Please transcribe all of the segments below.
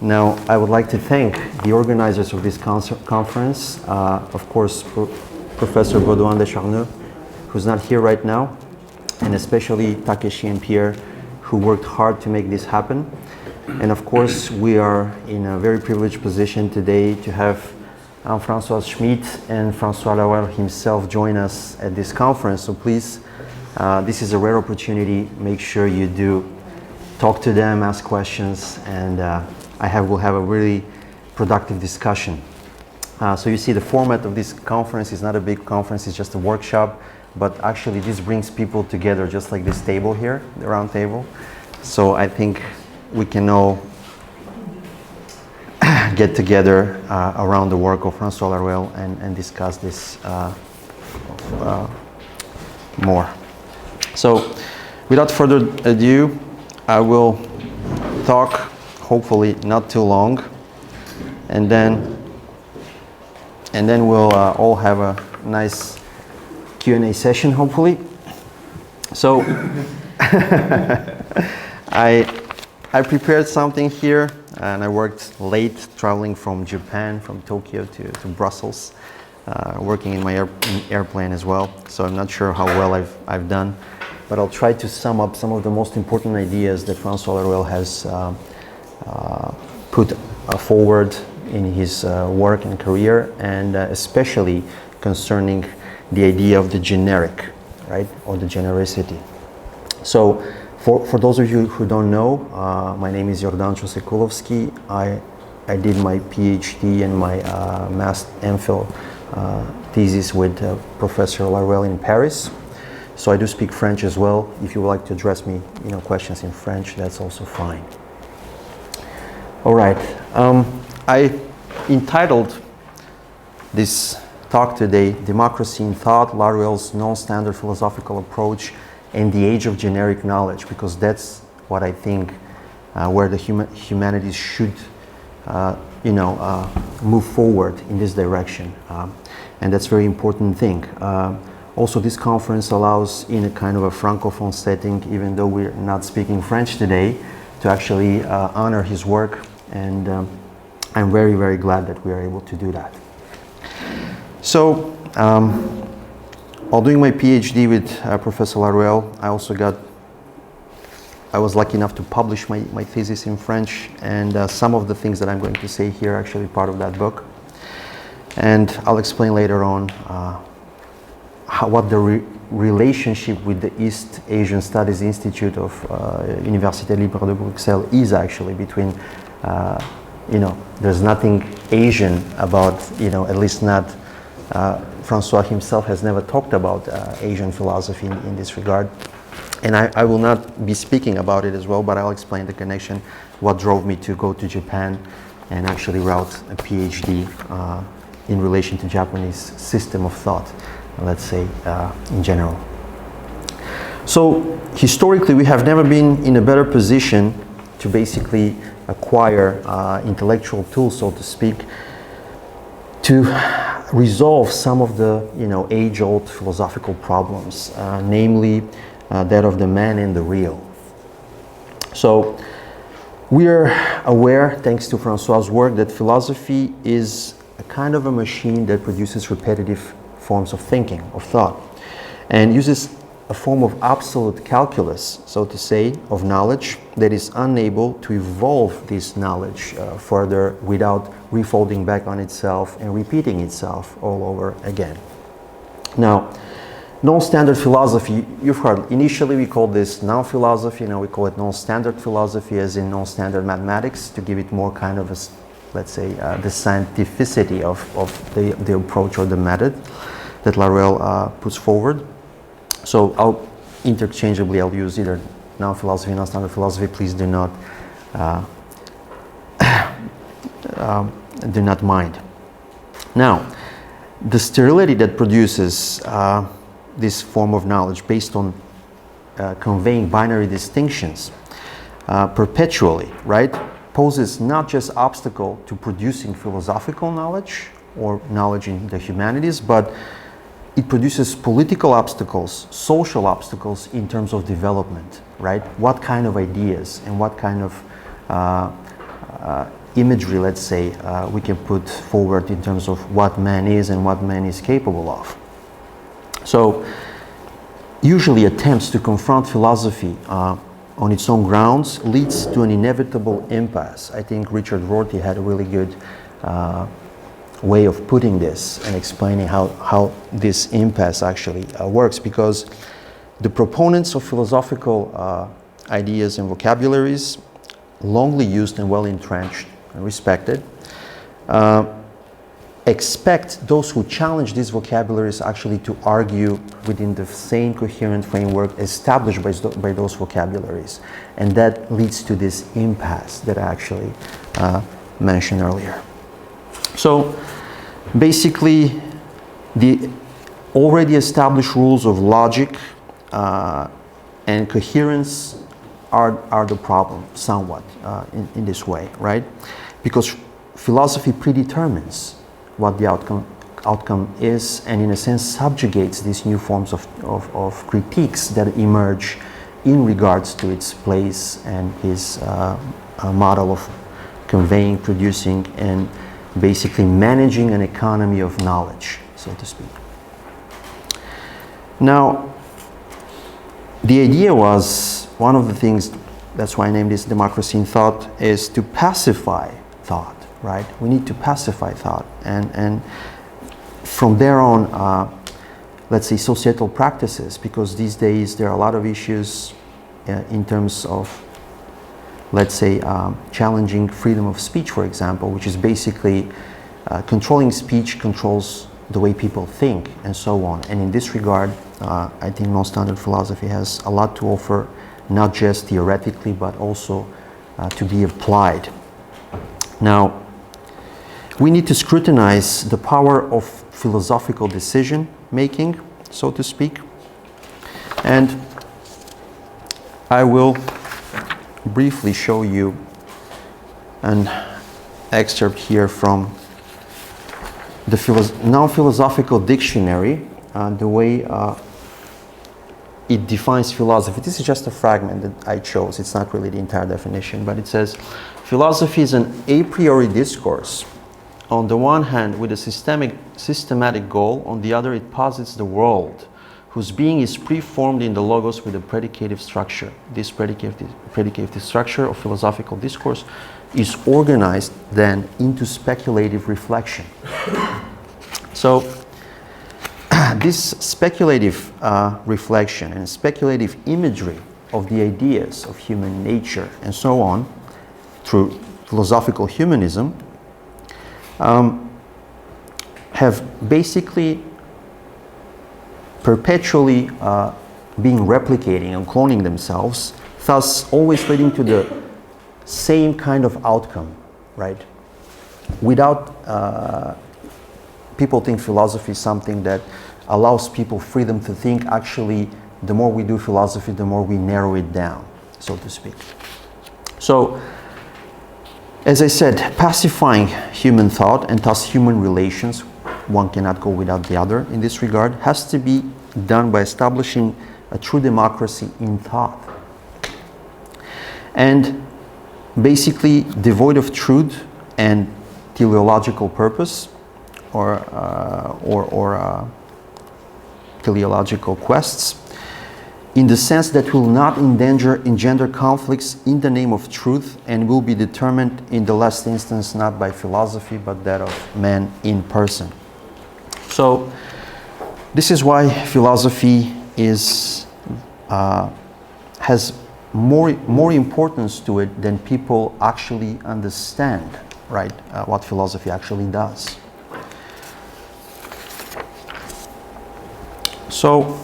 Now, I would like to thank the organizers of this conference, of course, Professor Baudouin Descharneux, who's not here right now, and especially Takeshi and Pierre, who worked hard to make this happen. And of course, we are in a very privileged position today to have François Schmidt and François Laruelle himself join us at this conference. So please, this is a rare opportunity. Make sure you do talk to them, ask questions, and we'll have a really productive discussion. So you see, the format of this conference is not a big conference, it's just a workshop, but actually this brings people together, just like this table here, the round table. So I think we can all get together around the work of François Laruelle and discuss this more. So without further ado, I will talk, hopefully not too long, and then we'll all have a nice Q&A session, hopefully. So I prepared something here, and I worked late, traveling from Japan, from Tokyo to Brussels, working in my airplane as well. So I'm not sure how well I've done, but I'll try to sum up some of the most important ideas that François Laruelle has put forward in his work and career, and especially concerning the idea of the generic, right, or the genericity. So for those of you who don't know, my name is Jordanco SEKULOVSKI. I did my PhD and my MPhil thesis with Professor Laruelle in Paris. So I do speak French as well. If you would like to address me, questions in French, that's also fine. All right. I entitled this talk today, Democracy in Thought, Laruelle's Non-Standard Philosophical Approach and the Age of Generic Knowledge, because that's what I think where the humanities should move forward in this direction. And that's a very important thing. Also, this conference allows, in a kind of a francophone setting, even though we're not speaking French today, to actually honor his work, and I'm very, very glad that we are able to do that. So, while doing my PhD with Professor Laruelle, I was lucky enough to publish my thesis in French, and some of the things that I'm going to say here are actually part of that book. And I'll explain later on what the relationship with the East Asian Studies Institute of Université libre de Bruxelles is actually between, there's nothing Asian about, at least not, François himself has never talked about Asian philosophy in this regard. And I will not be speaking about it as well, but I'll explain the connection, what drove me to go to Japan and actually route a PhD in relation to Japanese system of thought, let's say, in general. So historically, we have never been in a better position to basically acquire intellectual tools, so to speak, to resolve some of the age-old philosophical problems, namely that of the man and the real. So we are aware, thanks to François' work, that philosophy is a kind of a machine that produces repetitive forms of thinking, of thought, and uses a form of absolute calculus, so to say, of knowledge that is unable to evolve this knowledge further without refolding back on itself and repeating itself all over again. Now, non-standard philosophy, you've heard, initially we called this non-philosophy, now we call it non-standard philosophy, as in non-standard mathematics, to give it more kind of a, let's say, the scientificity of the approach or the method that Laruelle puts forward. So I'll use either non-philosophy, non-standard philosophy. Please do not mind. Now, the sterility that produces this form of knowledge based on conveying binary distinctions perpetually, right, poses not just obstacle to producing philosophical knowledge or knowledge in the humanities, but it produces political obstacles, social obstacles in terms of development, right? What kind of ideas and what kind of imagery, let's say, we can put forward in terms of what man is and what man is capable of. So, usually attempts to confront philosophy on its own grounds leads to an inevitable impasse. I think Richard Rorty had a really good way of putting this and explaining how this impasse actually works, because the proponents of philosophical ideas and vocabularies, longly used and well entrenched and respected, expect those who challenge these vocabularies actually to argue within the same coherent framework established by those vocabularies. And that leads to this impasse that I actually mentioned earlier. So basically, the already established rules of logic and coherence are the problem somewhat in this way, right? Because philosophy predetermines what the outcome is, and in a sense subjugates these new forms of critiques that emerge in regards to its place and its model of conveying, producing, and basically managing an economy of knowledge, so to speak. Now, the idea was, one of the things, that's why I named this Democracy in Thought, is to pacify thought, right? We need to pacify thought. And from there on, let's say, societal practices, because these days there are a lot of issues in terms of, let's say, challenging freedom of speech, for example, which is basically controlling speech controls the way people think, and so on. And in this regard, I think non-standard philosophy has a lot to offer, not just theoretically, but also to be applied. Now, we need to scrutinize the power of philosophical decision making, so to speak. And I will briefly show you an excerpt here from the non-philosophical dictionary, the way it defines philosophy. This is just a fragment that I chose. It's not really the entire definition, but it says, philosophy is an a priori discourse. On the one hand, with a systematic goal, on the other, it posits the world, whose being is preformed in the logos with a predicative structure. This predicative structure of philosophical discourse is organized then into speculative reflection. So, this speculative reflection and speculative imagery of the ideas of human nature and so on, through philosophical humanism, have basically perpetually being replicating and cloning themselves, thus always leading to the same kind of outcome, right? Without, people think philosophy is something that allows people freedom to think. Actually, the more we do philosophy, the more we narrow it down, so to speak. So, as I said, pacifying human thought and thus human relations, one cannot go without the other in this regard, has to be done by establishing a true democracy in thought. And basically devoid of truth and teleological purpose or teleological quests, in the sense that will not engender conflicts in the name of truth, and will be determined in the last instance not by philosophy but that of man in person. So this is why philosophy is has more importance to it than people actually understand, right? What philosophy actually does. So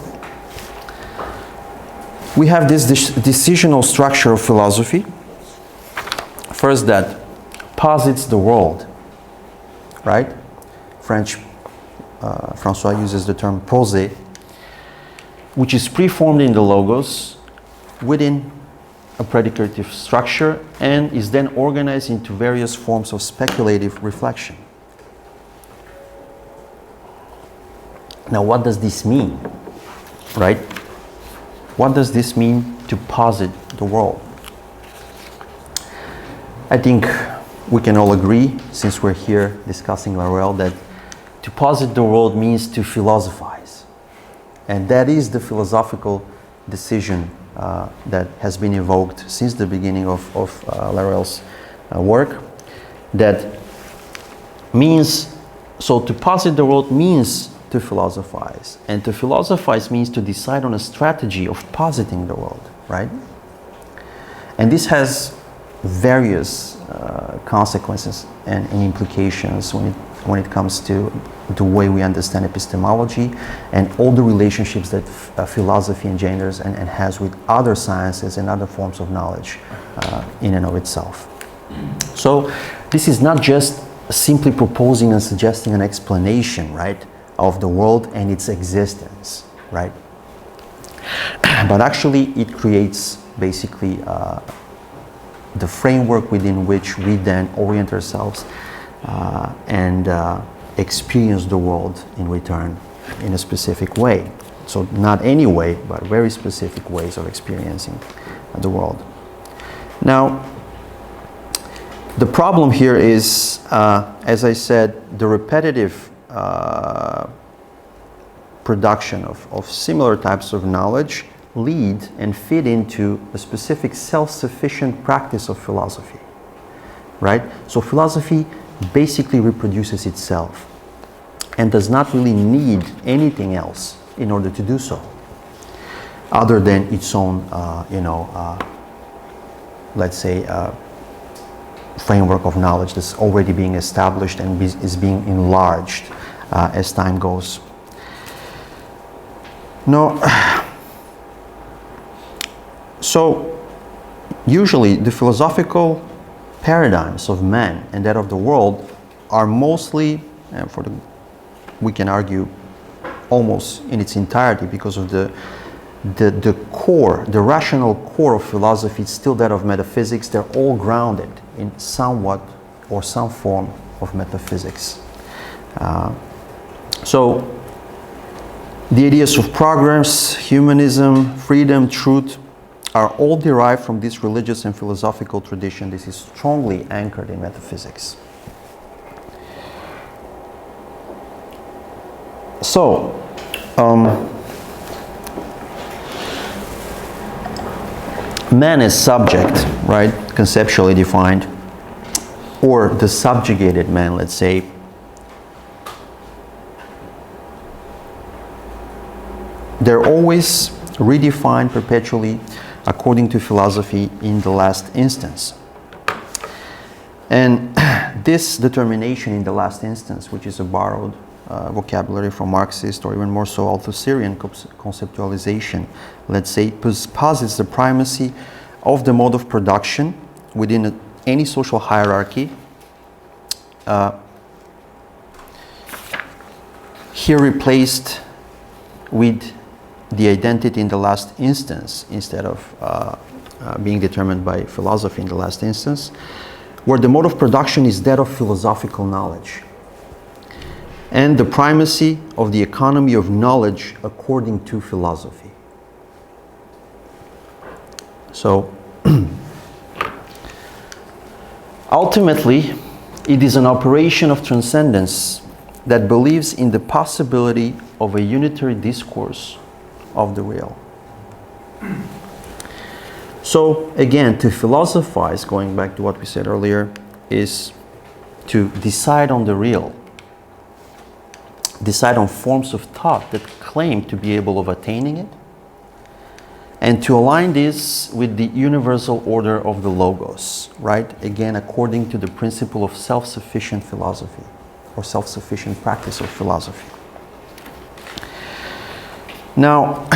we have this decisional structure of philosophy. First, that posits the world, right? French, François uses the term poser, which is preformed in the logos within a predicative structure and is then organized into various forms of speculative reflection. Now, what does this mean, right? What does this mean to posit the world? I think we can all agree, since we're here discussing Laruelle, that to posit the world means to philosophize. And that is the philosophical decision that has been evoked since the beginning of Laruelle's work. That means, so to posit the world means to philosophize. And to philosophize means to decide on a strategy of positing the world, right? And this has various consequences and implications when it comes to the way we understand epistemology and all the relationships that philosophy engenders and has with other sciences and other forms of knowledge in and of itself. So this is not just simply proposing and suggesting an explanation, right, of the world and its existence, right? But actually it creates basically the framework within which we then orient ourselves and experience the world in return in a specific way. So not any way, but very specific ways of experiencing the world. Now, the problem here is, as I said, the repetitive production of similar types of knowledge lead and fit into a specific self-sufficient practice of philosophy, right? So philosophy basically reproduces itself and does not really need anything else in order to do so, other than its own, let's say, framework of knowledge that's already being established and is being enlarged as time goes. Now, so usually the philosophical paradigms of man and that of the world are mostly, we can argue almost in its entirety, because of the core, the rational core of philosophy is still that of metaphysics. They're all grounded in somewhat or some form of metaphysics. So the ideas of progress, humanism, freedom, truth are all derived from this religious and philosophical tradition. This is strongly anchored in metaphysics. So, man as subject, right, conceptually defined, or the subjugated man, let's say, they're always redefined perpetually according to philosophy in the last instance. And this determination in the last instance, which is a borrowed vocabulary from Marxist or even more so Althusserian conceptualization, let's say, posits the primacy of the mode of production within any social hierarchy, here replaced with the identity in the last instance instead of being determined by philosophy in the last instance, where the mode of production is that of philosophical knowledge and the primacy of the economy of knowledge according to philosophy. So ultimately, it is an operation of transcendence that believes in the possibility of a unitary discourse of the real. So again, to philosophize, going back to what we said earlier, is to decide on the real, decide on forms of thought that claim to be able of attaining it, and to align this with the universal order of the logos, right? Again, according to the principle of self-sufficient philosophy or self-sufficient practice of philosophy. Now,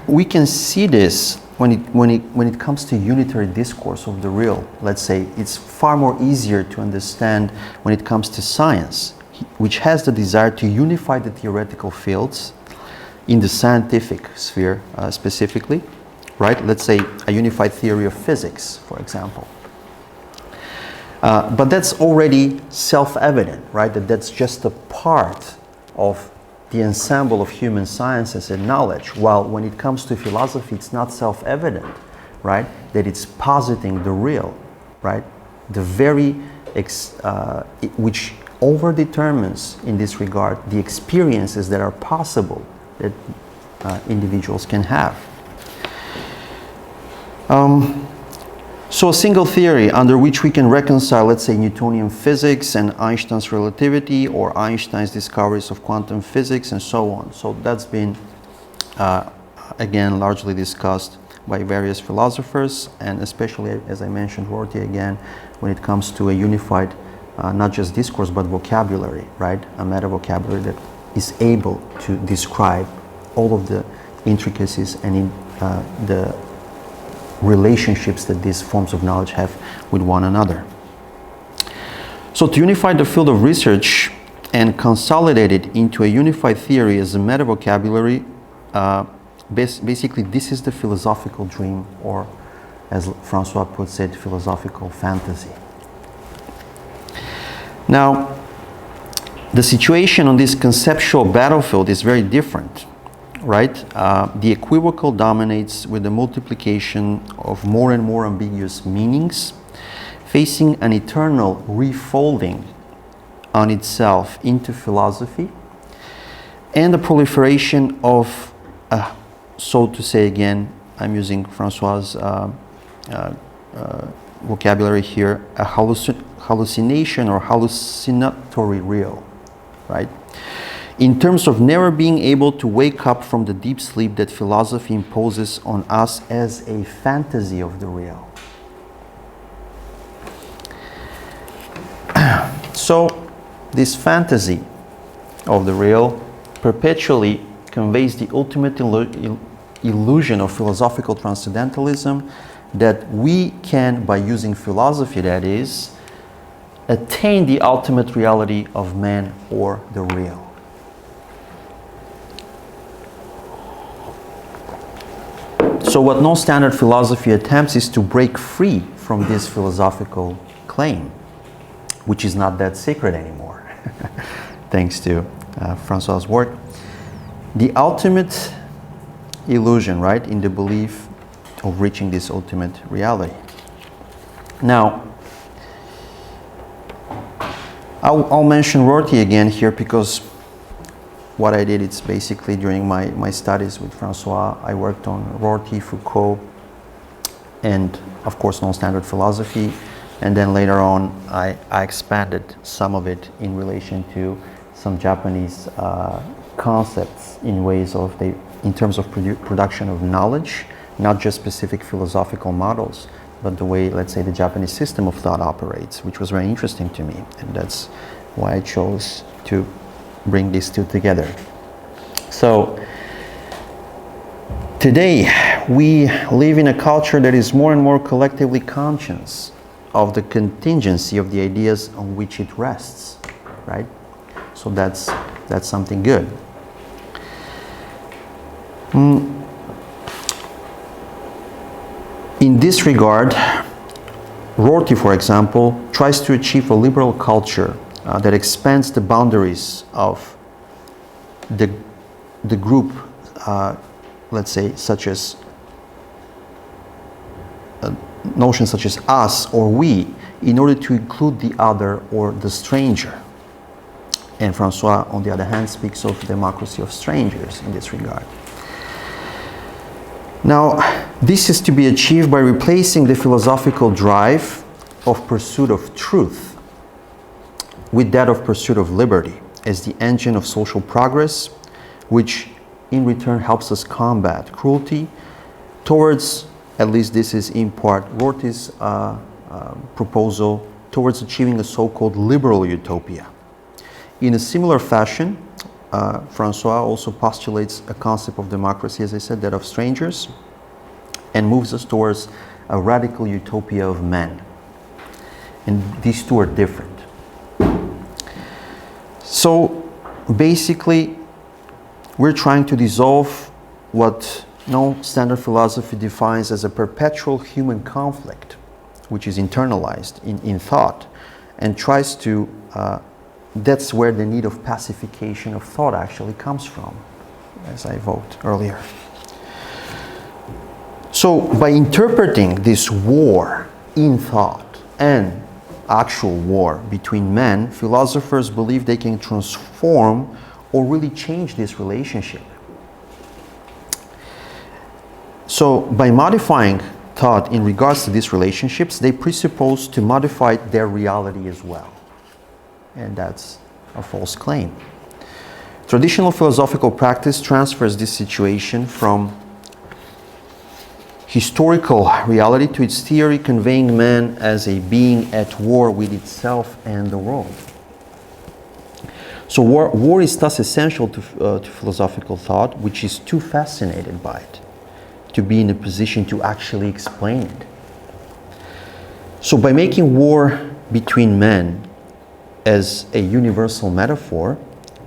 we can see this when it comes to unitary discourse of the real. Let's say it's far more easier to understand when it comes to science, which has the desire to unify the theoretical fields in the scientific sphere specifically, right? Let's say a unified theory of physics, for example. But that's already self-evident, right? That's just a part of the ensemble of human sciences and knowledge, while when it comes to philosophy, it's not self-evident, right? That it's positing the real, right? The very which over-determines in this regard the experiences that are possible that individuals can have. So a single theory under which we can reconcile, let's say, Newtonian physics and Einstein's relativity, or Einstein's discoveries of quantum physics, and so on. So that's been, again, largely discussed by various philosophers, and especially, as I mentioned, Rorty again, when it comes to a unified, not just discourse, but vocabulary, right? A meta-vocabulary that is able to describe all of the intricacies and the relationships that these forms of knowledge have with one another. So to unify the field of research and consolidate it into a unified theory as a meta-vocabulary, basically this is the philosophical dream, or as François puts it, philosophical fantasy. Now, the situation on this conceptual battlefield is very different. Right? The equivocal dominates with the multiplication of more and more ambiguous meanings, facing an eternal refolding on itself into philosophy, and the proliferation of, so to say again, I'm using François' vocabulary here, a hallucination or hallucinatory real, right? In terms of never being able to wake up from the deep sleep that philosophy imposes on us as a fantasy of the real. So this fantasy of the real perpetually conveys the ultimate illusion of philosophical transcendentalism, that we can, by using philosophy that is, attain the ultimate reality of man or the real. So what non-standard philosophy attempts is to break free from this philosophical claim, which is not that secret anymore, thanks to François' work. The ultimate illusion, right, in the belief of reaching this ultimate reality. Now, I'll mention Rorty again here, because what I did, it's basically during my studies with François, I worked on Rorty, Foucault, and of course non-standard philosophy, and then later on I expanded some of it in relation to some Japanese concepts in ways of in terms of production of knowledge, not just specific philosophical models, but the way, let's say, the Japanese system of thought operates, which was very interesting to me, and that's why I chose to bring these two together. So today we live in a culture that is more and more collectively conscious of the contingency of the ideas on which it rests, right? So that's something good. In this regard, Rorty, for example, tries to achieve a liberal culture that expands the boundaries of the group, let's say, such as notions such as us or we, in order to include the other or the stranger. And François, on the other hand, speaks of democracy of strangers in this regard. Now, this is to be achieved by replacing the philosophical drive of pursuit of truth with that of pursuit of liberty as the engine of social progress, which in return helps us combat cruelty towards, at least this is in part Rorty's proposal, towards achieving a so-called liberal utopia. In a similar fashion, François also postulates a concept of democracy, as I said, that of strangers, and moves us towards a radical utopia of men. And these two are different. So basically, we're trying to dissolve what standard philosophy defines as a perpetual human conflict, which is internalized in thought, and tries to, that's where the need of pacification of thought actually comes from, as I evoked earlier. So by interpreting this war in thought and actual war between men, philosophers believe they can transform or really change this relationship. So by modifying thought in regards to these relationships, they presuppose to modify their reality as well. And that's a false claim. Traditional philosophical practice transfers this situation from historical reality to its theory, conveying man as a being at war with itself and the world. So war is thus essential to philosophical thought, which is too fascinated by it to be in a position to actually explain it. So by making war between men as a universal metaphor,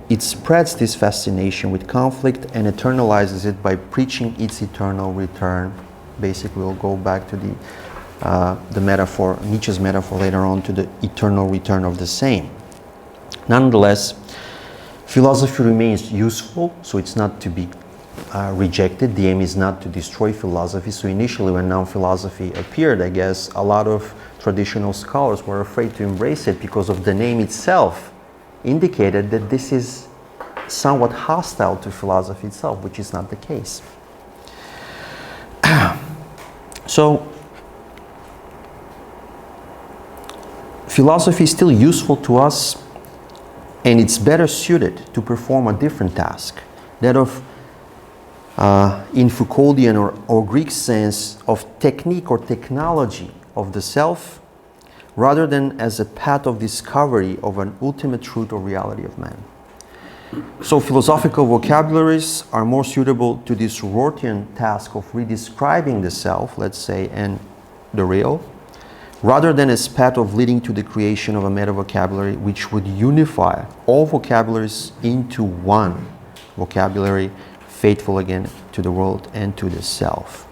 it spreads this fascination with conflict and eternalizes it by preaching its eternal return. Basically, we'll go back to the metaphor, Nietzsche's metaphor later on, to the eternal return of the same. Nonetheless, philosophy remains useful, so it's not to be rejected. The aim is not to destroy philosophy. So initially, when non-philosophy appeared, I guess a lot of traditional scholars were afraid to embrace it because of the name itself indicated that this is somewhat hostile to philosophy itself, which is not the case. So, philosophy is still useful to us, and it's better suited to perform a different task, that of, in Foucauldian or Greek sense, of technique or technology of the self, rather than as a path of discovery of an ultimate truth or reality of man. So philosophical vocabularies are more suitable to this Rortian task of redescribing the self, let's say, and the real, rather than as path of leading to the creation of a meta-vocabulary which would unify all vocabularies into one vocabulary, faithful again to the world and to the self.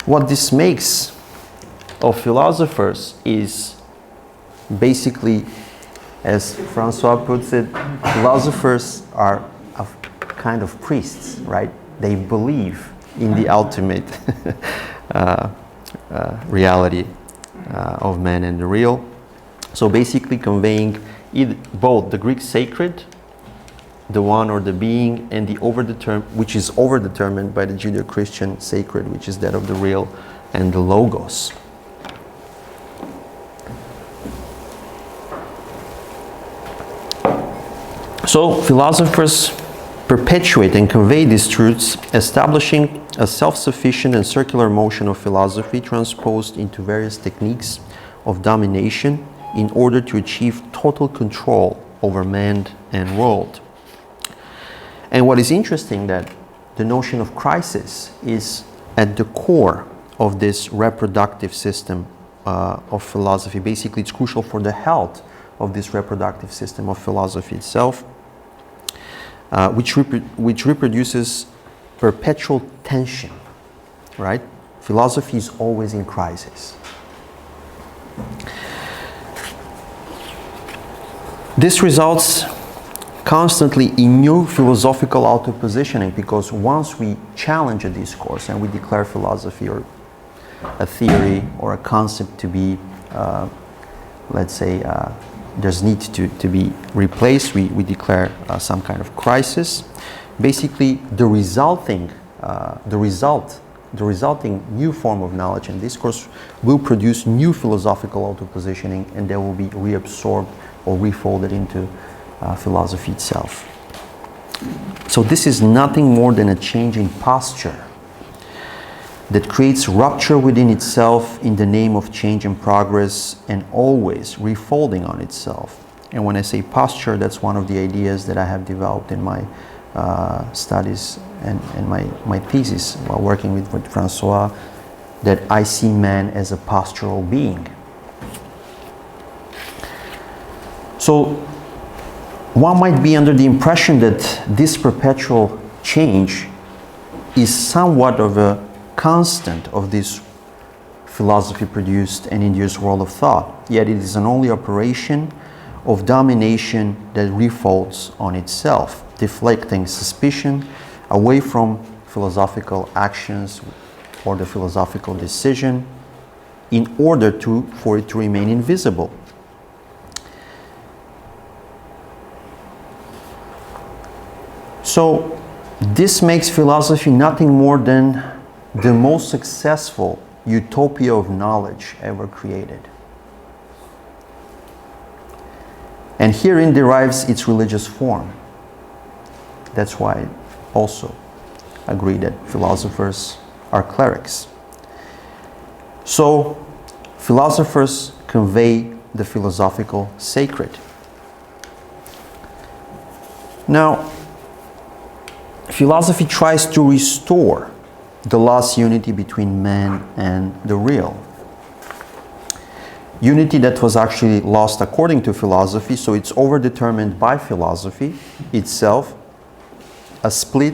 What this makes of philosophers is basically, as François puts it, philosophers are a kind of priests, right? They believe in the ultimate reality of man and the real. So basically conveying both the Greek sacred, the one or the being, and the which is overdetermined by the Judeo-Christian sacred, which is that of the real and the logos. So philosophers perpetuate and convey these truths, establishing a self-sufficient and circular motion of philosophy transposed into various techniques of domination in order to achieve total control over man and world. And what is interesting, that the notion of crisis is at the core of this reproductive system of philosophy. Basically, it's crucial for the health of this reproductive system of philosophy itself, which reproduces perpetual tension, right? Philosophy is always in crisis. This results constantly in new philosophical auto-positioning, because once we challenge a discourse and we declare philosophy or a theory or a concept to be, let's say, there's need to be replaced, we declare some kind of crisis. Basically, the resulting new form of knowledge and discourse will produce new philosophical auto-positioning, and they will be reabsorbed or refolded into philosophy itself. So this is nothing more than a change in posture that creates rupture within itself in the name of change and progress, and always refolding on itself. And when I say posture, that's one of the ideas that I have developed in my studies and my thesis while working with François, that I see man as a postural being. So one might be under the impression that this perpetual change is somewhat of a constant of this philosophy-produced and induced world of thought, yet it is an only operation of domination that refolds on itself, deflecting suspicion away from philosophical actions or the philosophical decision, in order for it to remain invisible. So this makes philosophy nothing more than the most successful utopia of knowledge ever created. And herein derives its religious form. That's why I also agree that philosophers are clerics. So philosophers convey the philosophical sacred. Now, philosophy tries to restore the lost unity between man and the real. Unity that was actually lost according to philosophy, so it's overdetermined by philosophy itself, a split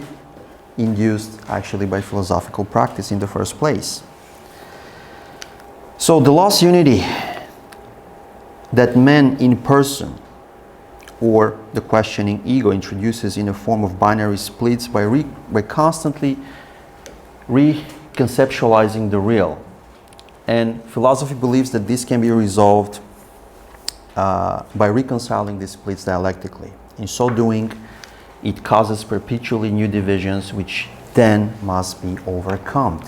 induced actually by philosophical practice in the first place. So the lost unity that man in person or the questioning ego introduces in a form of binary splits by constantly reconceptualizing the real. And philosophy believes that this can be resolved by reconciling these splits dialectically. In so doing, it causes perpetually new divisions which then must be overcome.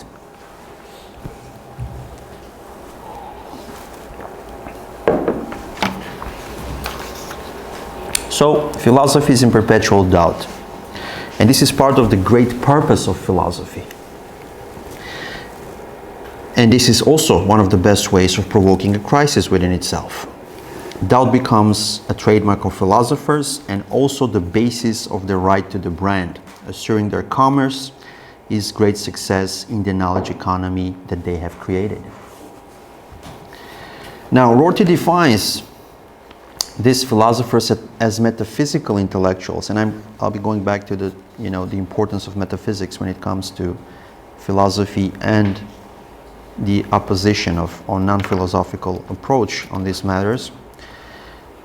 So philosophy is in perpetual doubt. And this is part of the great purpose of philosophy. And this is also one of the best ways of provoking a crisis within itself. Doubt becomes a trademark of philosophers and also the basis of their right to the brand, assuring their commerce is great success in the knowledge economy that they have created. Now, Rorty defines these philosophers as metaphysical intellectuals, and I'll be going back to the importance of metaphysics when it comes to philosophy and the opposition of or non-philosophical approach on these matters.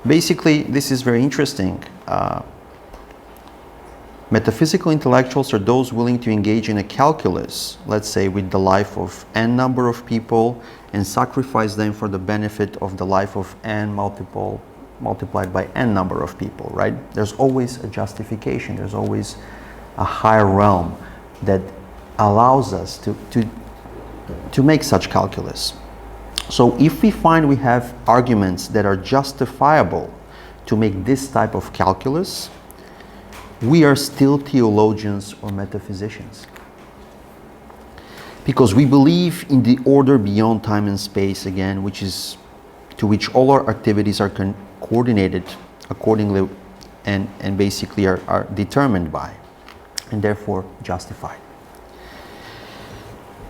Basically, this is very interesting. Metaphysical intellectuals are those willing to engage in a calculus, let's say with the life of n number of people, and sacrifice them for the benefit of the life of n multiplied by n number of people, right? There's always a justification. There's always a higher realm that allows us to make such calculus. So if we find we have arguments that are justifiable to make this type of calculus, we are still theologians or metaphysicians. Because we believe in the order beyond time and space again, to which all our activities are coordinated accordingly and basically are determined by, and therefore justified.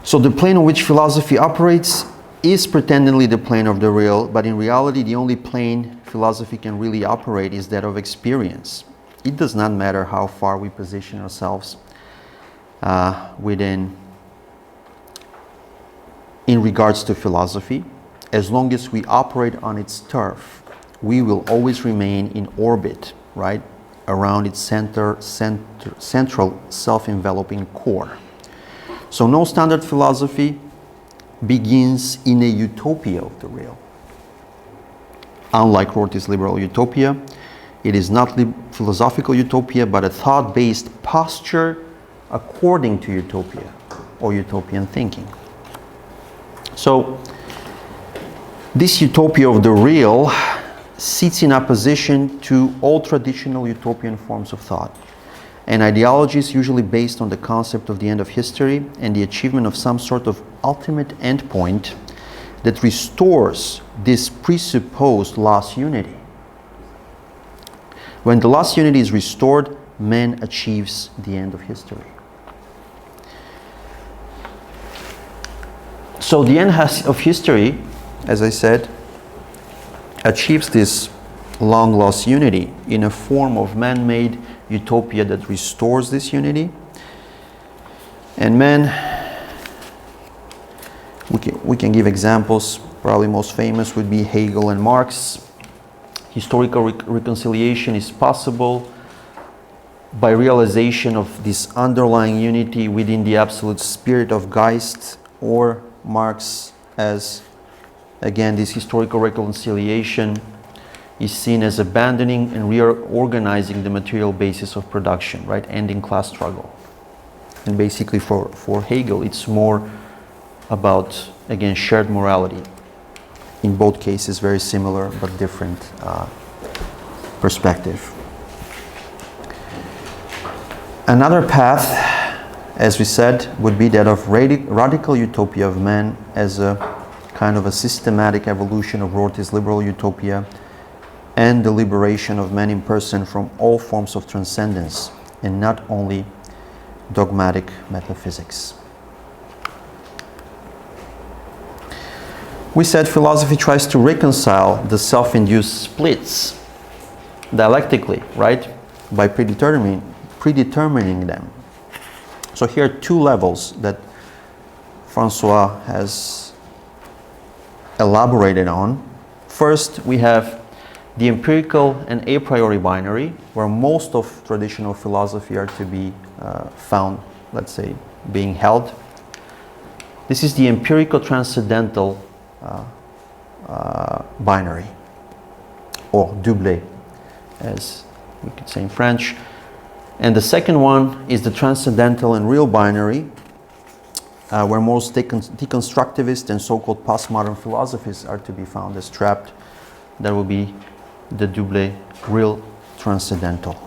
So the plane on which philosophy operates is pretendingly the plane of the real, but in reality the only plane philosophy can really operate is that of experience. It does not matter how far we position ourselves in regards to philosophy. As long as we operate on its turf, we will always remain in orbit, right, around its central self-enveloping core. So no standard philosophy begins in a utopia of the real. Unlike Rorty's liberal utopia, it is not philosophical utopia, but a thought-based posture according to utopia or utopian thinking. So this utopia of the real sits in opposition to all traditional utopian forms of thought. And ideology is usually based on the concept of the end of history and the achievement of some sort of ultimate endpoint that restores this presupposed lost unity. When the lost unity is restored, man achieves the end of history. So the end of history, as I said, achieves this long lost unity in a form of man-made utopia that restores this unity. And man, we can give examples. Probably most famous would be Hegel and Marx. Historical reconciliation is possible by realization of this underlying unity within the absolute spirit of Geist, or Marx as again, this historical reconciliation is seen as abandoning and reorganizing the material basis of production, right? Ending class struggle. And basically for Hegel, it's more about, again, shared morality. In both cases, very similar but different perspective. Another path, as we said, would be that of radical utopia of man as a kind of a systematic evolution of Rorty's liberal utopia and the liberation of man in person from all forms of transcendence and not only dogmatic metaphysics. We said philosophy tries to reconcile the self-induced splits dialectically, right? By predetermining them. So here are two levels that François has elaborated on. First, we have the empirical and a priori binary, where most of traditional philosophy are to be found, let's say, being held. This is the empirical transcendental binary, or double, as we could say in French. And the second one is the transcendental and real binary, where most deconstructivist and so-called postmodern philosophies are to be found as trapped. That will be the double, real transcendental.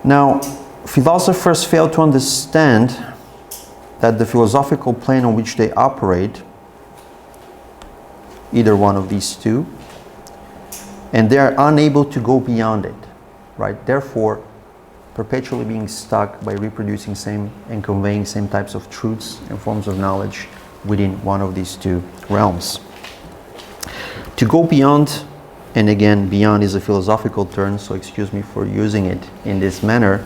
Now, philosophers fail to understand that the philosophical plane on which they operate, either one of these two, and they are unable to go beyond it, right? Therefore, perpetually being stuck by reproducing same and conveying same types of truths and forms of knowledge within one of these two realms. To go beyond, and again, beyond is a philosophical term, so excuse me for using it in this manner,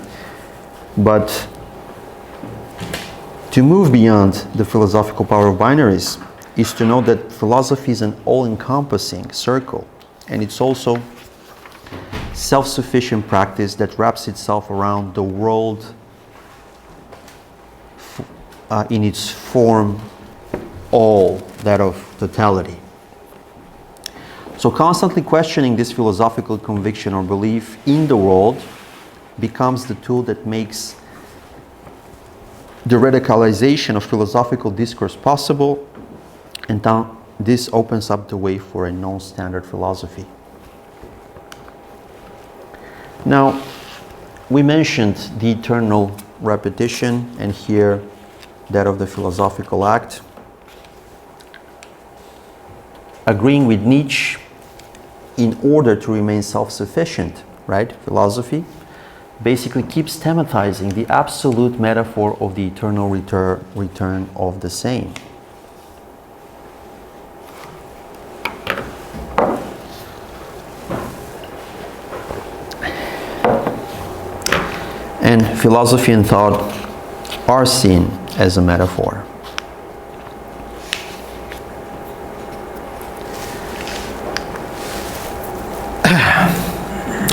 but to move beyond the philosophical power of binaries is to know that philosophy is an all-encompassing circle, and it's also self-sufficient practice that wraps itself around the world in its form, all that of totality. So constantly questioning this philosophical conviction or belief in the world becomes the tool that makes the radicalization of philosophical discourse possible, and this opens up the way for a non-standard philosophy. Now, we mentioned the eternal repetition, and here that of the philosophical act. Agreeing with Nietzsche, in order to remain self-sufficient, right? Philosophy basically keeps thematizing the absolute metaphor of the eternal return of the same. And philosophy and thought are seen as a metaphor.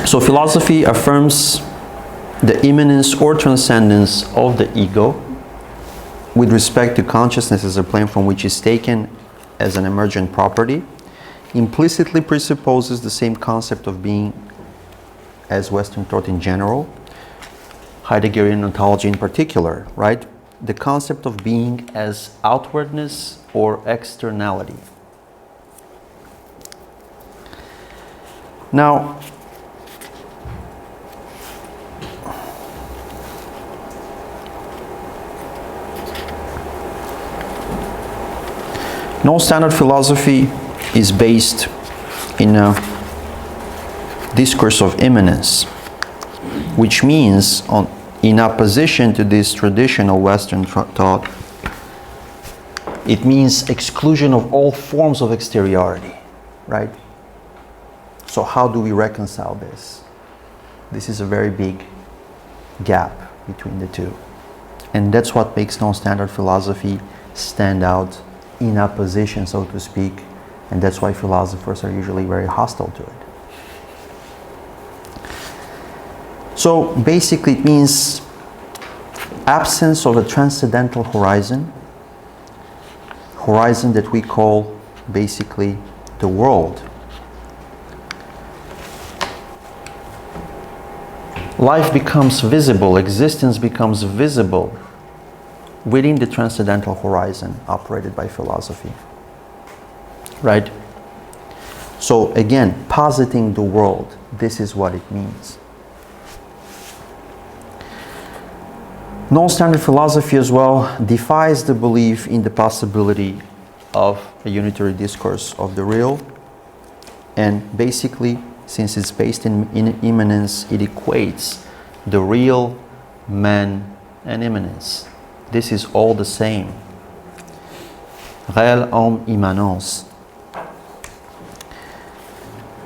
So philosophy affirms the immanence or transcendence of the ego with respect to consciousness as a plane from which is taken as an emergent property, implicitly presupposes the same concept of being as Western thought in general, Heideggerian ontology in particular, right? The concept of being as outwardness or externality. Now, non-standard philosophy is based in a discourse of immanence, which means in opposition to this traditional Western thought, it means exclusion of all forms of exteriority, right? So how do we reconcile this? This is a very big gap between the two. And that's what makes non-standard philosophy stand out in opposition, so to speak, and that's why philosophers are usually very hostile to it. So basically it means absence of a transcendental horizon, horizon that we call basically the world. Life becomes visible, existence becomes visible within the transcendental horizon operated by philosophy. Right? So again, positing the world, this is what it means. Non-standard philosophy as well defies the belief in the possibility of a unitary discourse of the real, and basically, since it's based in immanence, it equates the real, man, and immanence. This is all the same. Réel, homme, immanence.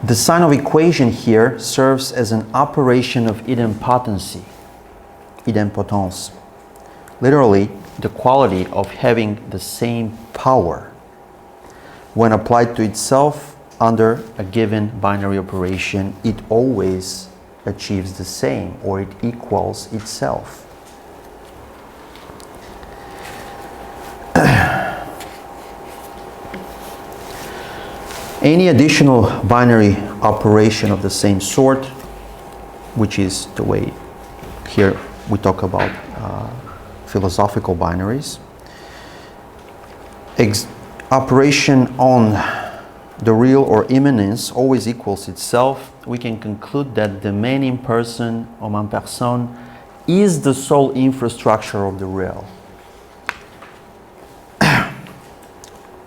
The sign of equation here serves as an operation of idempotency, idempotence. Literally, the quality of having the same power when applied to itself under a given binary operation, it always achieves the same, or it equals itself. Any additional binary operation of the same sort, which is the way here we talk about philosophical binaries, operation on the real or immanence always equals itself, we can conclude that the man in person, homme en personne, is the sole infrastructure of the real.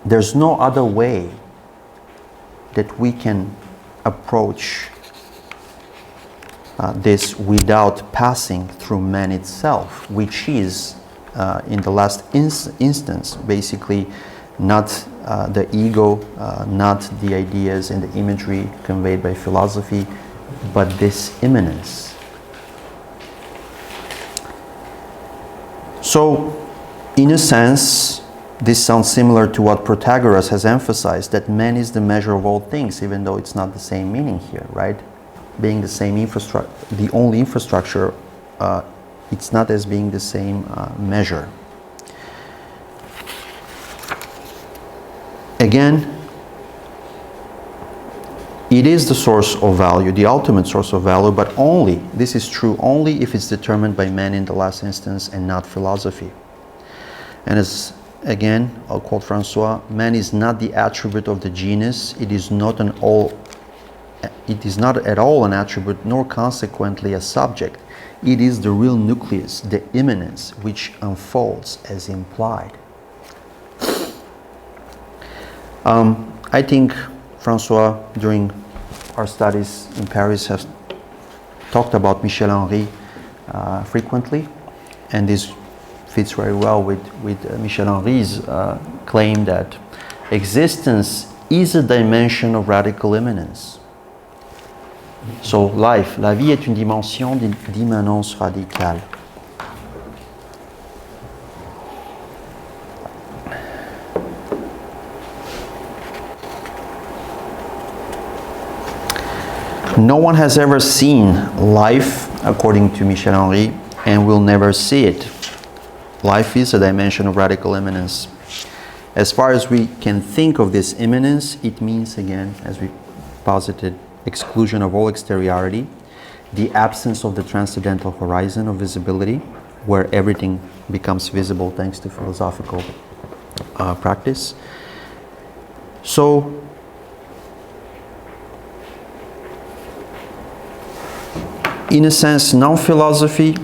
There's no other way that we can approach this without passing through man itself, which is, in the last instance, basically not the ego, not the ideas and the imagery conveyed by philosophy, but this immanence. So, in a sense, this sounds similar to what Protagoras has emphasized, that man is the measure of all things, even though it's not the same meaning here, right? Being the same infrastructure, the only infrastructure, it's not as being the same measure. Again, it is the source of value, the ultimate source of value, but only, this is true only if it's determined by man in the last instance and not philosophy. And as, again, I'll quote François, man is not the attribute of the genus, it is not at all an attribute, nor consequently a subject. It is the real nucleus, the immanence, which unfolds as implied. I think François, during our studies in Paris, has talked about Michel Henry frequently, and this fits very well with Michel Henry's claim that existence is a dimension of radical immanence. So life, la vie est une dimension d'immanence radicale. No one has ever seen life, according to Michel Henry, and will never see it. Life is a dimension of radical immanence. As far as we can think of this immanence, it means, again, as we posited, exclusion of all exteriority, the absence of the transcendental horizon of visibility, where everything becomes visible thanks to philosophical practice. So, in a sense, non-philosophy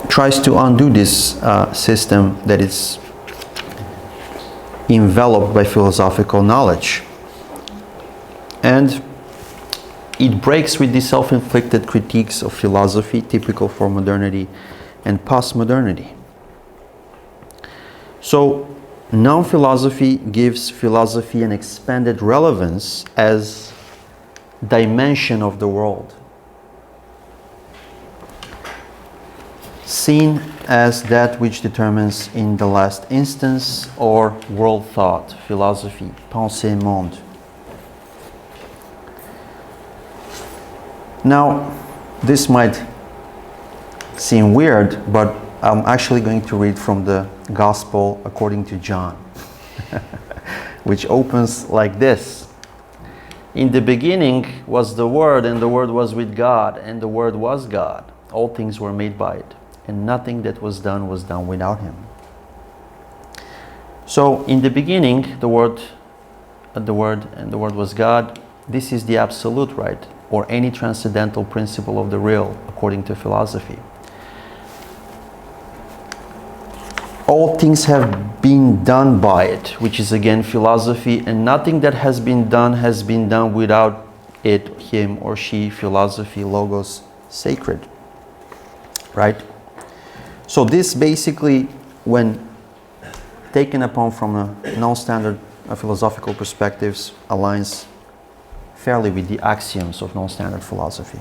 tries to undo this system that is enveloped by philosophical knowledge. And it breaks with the self-inflicted critiques of philosophy typical for modernity and postmodernity. So, non-philosophy gives philosophy an expanded relevance as dimension of the world, seen as that which determines in the last instance or world thought, philosophy, pensée monde. Now, this might seem weird, but I'm actually going to read from the Gospel according to John, which opens like this. In the beginning was the Word, and the Word was with God, and the Word was God. All things were made by it, and nothing that was done without him. So in the beginning, the Word was God. This is the absolute, right? Or any transcendental principle of the real, according to philosophy. All things have been done by it, which is again philosophy, and nothing that has been done without it, him or she, philosophy, logos, sacred. Right? So this basically, when taken upon from a non-standard philosophical perspectives, aligns fairly with the axioms of non-standard philosophy.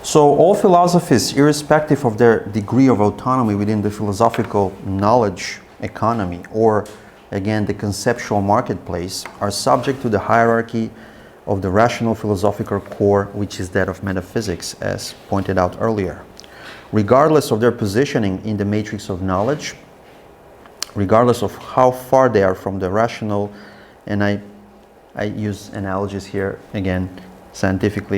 So all philosophies, irrespective of their degree of autonomy within the philosophical knowledge economy, or again the conceptual marketplace, are subject to the hierarchy of the rational philosophical core, which is that of metaphysics, as pointed out earlier. Regardless of their positioning in the matrix of knowledge, regardless of how far they are from the rational, and I use analogies here, again, scientific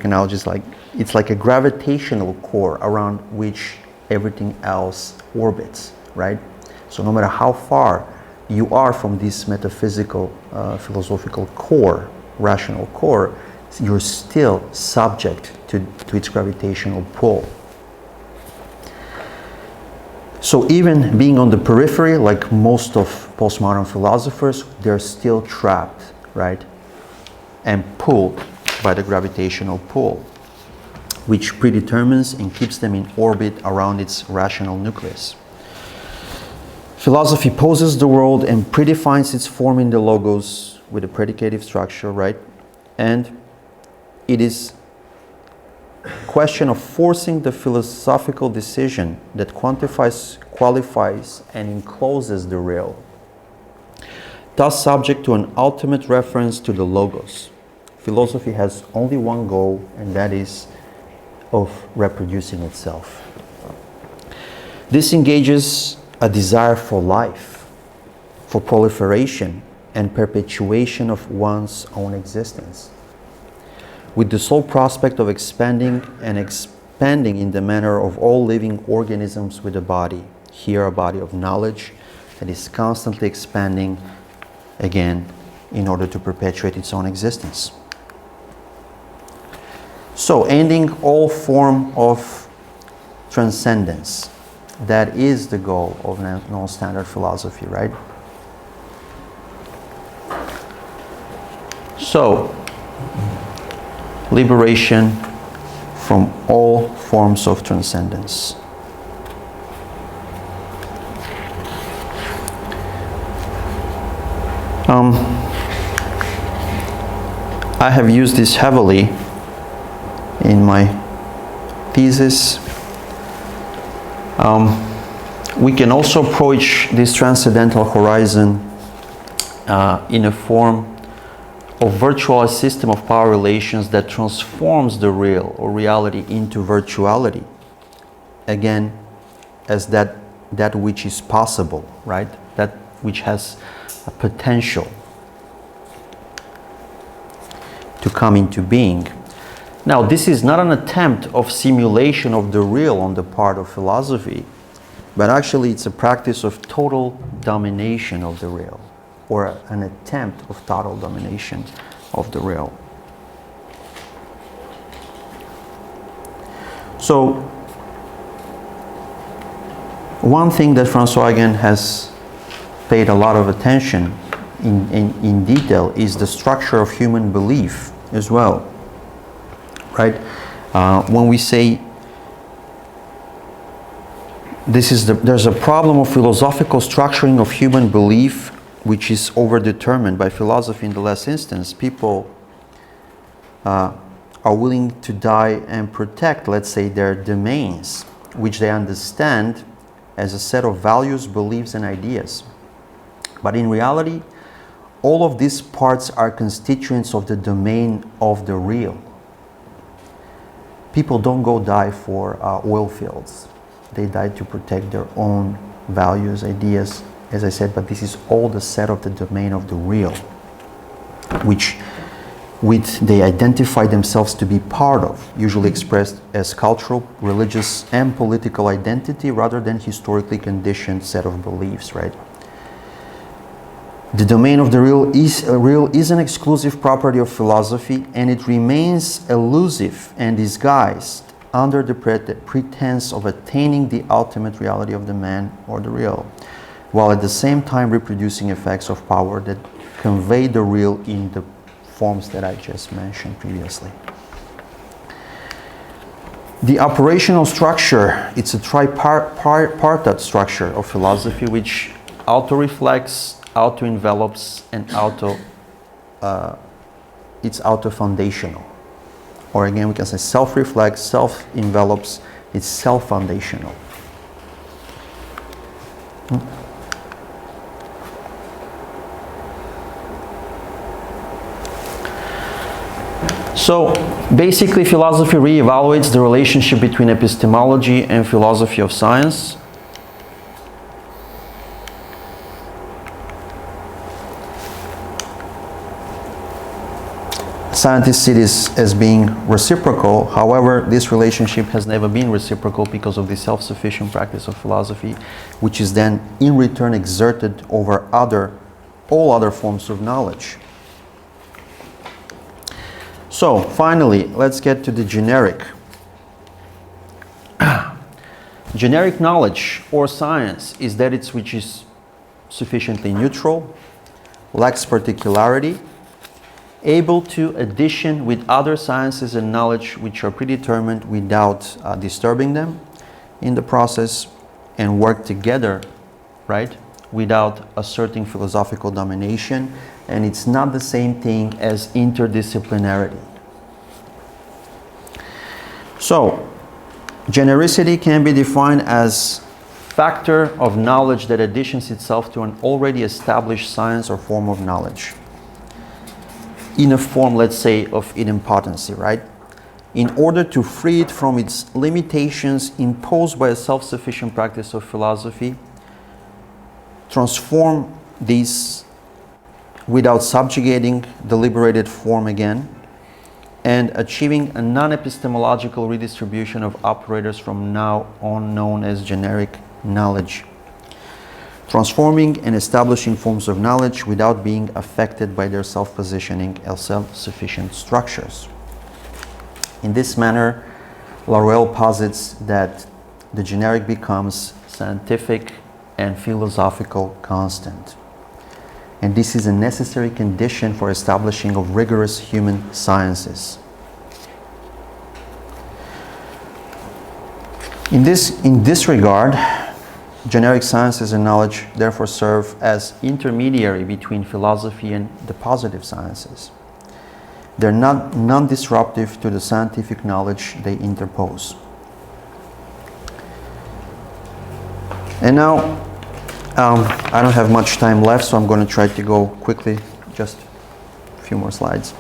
analogies, like it's like a gravitational core around which everything else orbits, right? So no matter how far you are from this metaphysical, philosophical core, rational core, you're still subject to its gravitational pull. So even being on the periphery, like most of postmodern philosophers, they're still trapped, right? And pulled by the gravitational pull, which predetermines and keeps them in orbit around its rational nucleus. Philosophy poses the world and predefines its form in the logos with a predicative structure, right? And it is a question of forcing the philosophical decision that quantifies, qualifies, and encloses the real, thus subject to an ultimate reference to the logos. Philosophy has only one goal, and that is of reproducing itself. This engages a desire for life, for proliferation and perpetuation of one's own existence, with the sole prospect of expanding in the manner of all living organisms with a body, here a body of knowledge that is constantly expanding, again, in order to perpetuate its own existence. So, ending all form of transcendence. That is the goal of non-standard philosophy, right? So, liberation from all forms of transcendence. I have used this heavily in my thesis. We can also approach this transcendental horizon in a form of virtualized system of power relations that transforms the real or reality into virtuality, again, as that which is possible, right? That which has a potential to come into being. Now, this is not an attempt of simulation of the real on the part of philosophy, but actually it's a practice of total domination of the real, or an attempt of total domination of the real. So, one thing that François again has paid a lot of attention in detail is the structure of human belief as well. Right? When we say there's a problem of philosophical structuring of human belief, which is overdetermined by philosophy in the last instance. People are willing to die and protect, let's say, their domains, which they understand as a set of values, beliefs, and ideas. But in reality, all of these parts are constituents of the domain of the real. people don't go die for oil fields. They die to protect their own values, ideas, as I said, but this is all the set of the domain of the real, which they identify themselves to be part of, usually expressed as cultural, religious, and political identity rather than historically conditioned set of beliefs, right? The domain of the real is an exclusive property of philosophy, and it remains elusive and disguised under the pretense of attaining the ultimate reality of the man or the real, while at the same time reproducing effects of power that convey the real in the forms that I just mentioned previously. The operational structure, it's a tripartite structure of philosophy which auto-reflects, auto-envelops, and it's auto-foundational. Or again, we can say self-reflects, self-envelops, it's self-foundational. So basically, philosophy reevaluates the relationship between epistemology and philosophy of science. Scientists see this as being reciprocal. However, this relationship has never been reciprocal because of the self-sufficient practice of philosophy, which is then in return exerted over all other forms of knowledge. So, finally, let's get to the generic. Generic knowledge or science is that which is sufficiently neutral, lacks particularity, able to addition with other sciences and knowledge which are predetermined without disturbing them in the process, and work together, right, without asserting philosophical domination. And it's not the same thing as interdisciplinarity. So, genericity can be defined as factor of knowledge that additions itself to an already established science or form of knowledge. In a form, let's say, of idempotency, right? In order to free it from its limitations imposed by a self-sufficient practice of philosophy, transform these without subjugating the liberated form again, and achieving a non-epistemological redistribution of operators from now on known as generic knowledge. Transforming and establishing forms of knowledge without being affected by their self-positioning as self-sufficient structures. In this manner, Laruelle posits that the generic becomes scientific and philosophical constant. And this is a necessary condition for establishing of rigorous human sciences. In this regard, generic sciences and knowledge therefore serve as intermediary between philosophy and the positive sciences. They're not non-disruptive to the scientific knowledge they interpose. And now, I don't have much time left, so I'm going to try to go quickly, just a few more slides.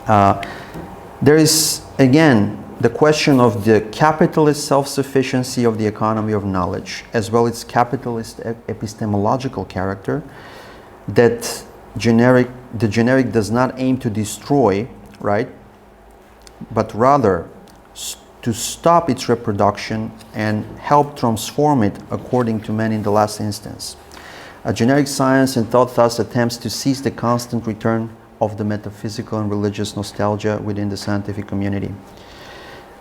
There is, again, the question of the capitalist self-sufficiency of the economy of knowledge, as well as capitalist epistemological character, that the generic does not aim to destroy, right, but rather to stop its reproduction and help transform it according to man in the last instance. A generic science and thought thus attempts to seize the constant return of the metaphysical and religious nostalgia within the scientific community.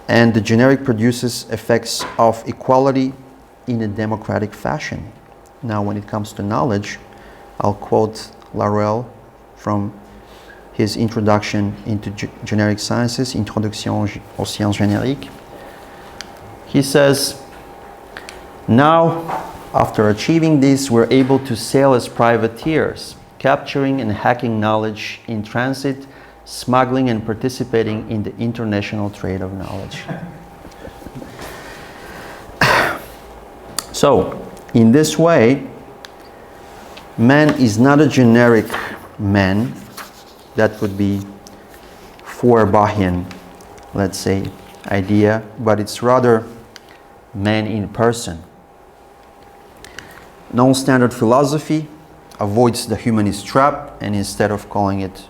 And the generic produces effects of equality in a democratic fashion. Now, when it comes to knowledge, I'll quote Laruelle from his introduction into generic sciences, Introduction aux sciences génériques. He says, now, after achieving this, we're able to sail as privateers, capturing and hacking knowledge in transit, smuggling and participating in the international trade of knowledge. So, in this way, man is not a generic man that would be Feuerbachien let's say, idea, but it's rather man in person. Non-standard philosophy avoids the humanist trap, and instead of calling it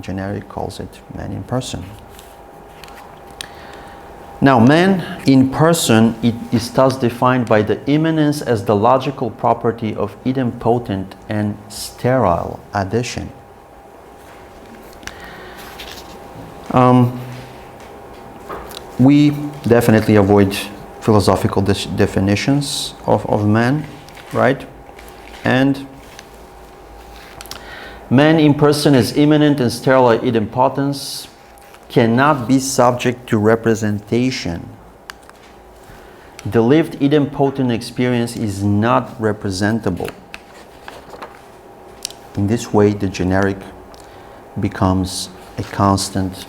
generic, calls it man in person. Now, man in person is thus defined by the immanence as the logical property of idempotent and sterile addition. We definitely avoid philosophical definitions of man, right? And man in person as immanent and sterile idempotence cannot be subject to representation. The lived idempotent experience is not representable. In this way, the generic becomes a constant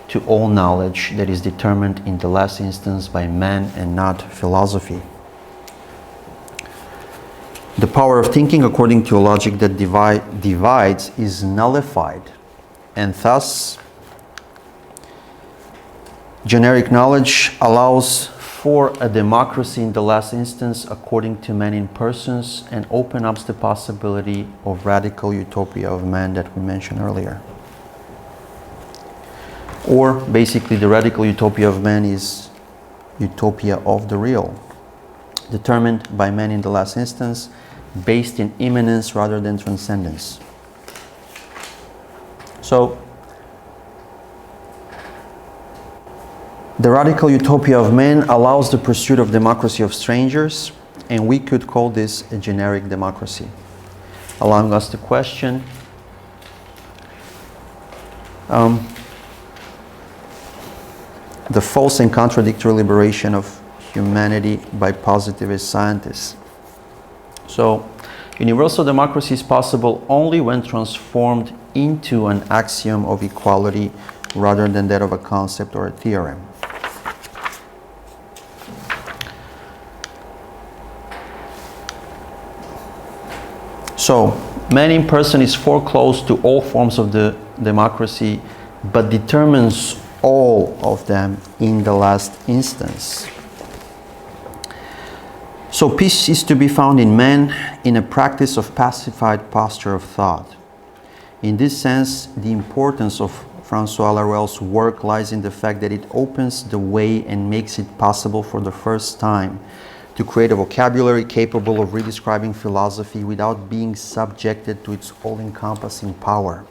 to all knowledge that is determined in the last instance by man and not philosophy. The power of thinking according to a logic that divides is nullified, and thus generic knowledge allows for a democracy in the last instance according to man in persons, and opens up the possibility of radical utopia of man that we mentioned earlier. Or basically the radical utopia of man is utopia of the real, determined by man in the last instance, based in immanence rather than transcendence. So the radical utopia of man allows the pursuit of democracy of strangers, and we could call this a generic democracy, allowing us to question the false and contradictory liberation of humanity by positivist scientists. So, universal democracy is possible only when transformed into an axiom of equality rather than that of a concept or a theorem. So, man in person is foreclosed to all forms of the democracy, but determines all of them in the last instance. So peace is to be found in man in a practice of pacified posture of thought. In this sense, the importance of François Laruelle's work lies in the fact that it opens the way and makes it possible for the first time to create a vocabulary capable of redescribing philosophy without being subjected to its all-encompassing power.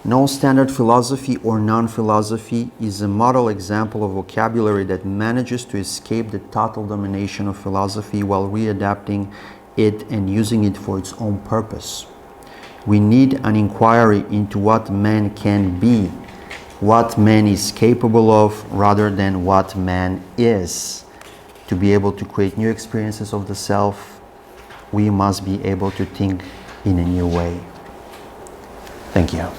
Non-standard philosophy or non-philosophy is a model example of vocabulary that manages to escape the total domination of philosophy while readapting it and using it for its own purpose. We need an inquiry into what man can be, what man is capable of, rather than what man is. To be able to create new experiences of the self, we must be able to think in a new way. Thank you.